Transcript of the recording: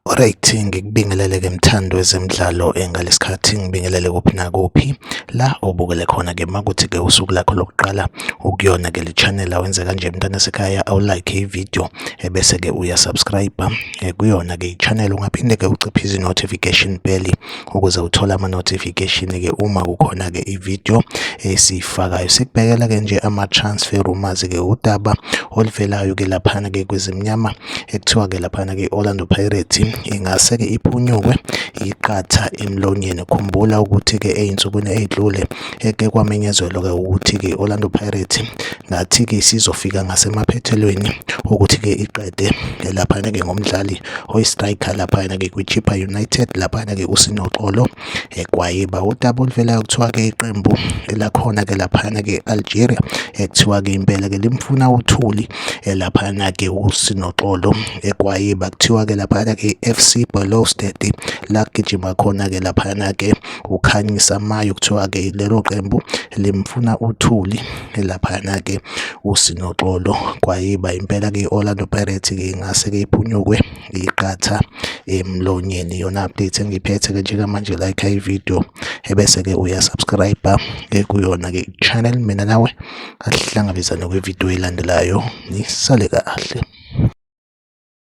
Alright, ngikubingelele-ke mthando wezemidlalo ngalesikhathi ngibingelele kuphi nakuphi la obukele khona-ke makuthi-ke usuku lakho lokuqala ukuyona-ke le channel awenze kanje mntana sekhaya awulike ividiyo bese-ke uyasubscribe kuyona-ke i-channel. Ungaphinde-ke uciphe i-notification bell ukuze uthole ama-notification-ke uma kukhona-ke ividiyo esiyifakayo. Sikubhekela-ke nje ama-transfer rumors-ke udaba oluvelayo-ke laphana-ke kwezimnyama ekuthiwa-ke laphana-ke Orlando Pirates ingase-ke iphunyukwe iqatha emlonyeni. Khumbula ukuthi-ke ey'nsukwini ey'dlule eke kwamenyezelwa-ke ukuthi-ke Orlando Pirates ngathi-ke sizofika ngasemaphethelweni ukuthi-ke iqede laphana-ke ngomdlali oyi-striker laphana-ke kwi-Chippa United laphana-ke uSinoxolo Gwayiba. Udaba oluvelayo kuthiwa-ke iqembu elakhona-ke laphana-ke Algeria kuthiwa-ke impela-ke limfuna uthuli laphana-ke uSinoxolo Gwayiba. Kuthiwa-ke laphana-ke FC Belouizdad la gijima khona-ke laphana-ke uKhanyisa Mayo. Kuthiwa-ke lelo qembu limfuna uthuli laphana-ke uSinoxolo Gwayiba. Impela-ke i-Orlando Pirates-ke ingase-ke iphunyukwe iqatha emlonyeni. Iyona update engiphethe-ke njengamanje, like ividiyo ebese-ke uyasubscribe kuyona-ke i-channel. Mina nawe asihlangabezane kwividiyo elandelayo, nisale kahle.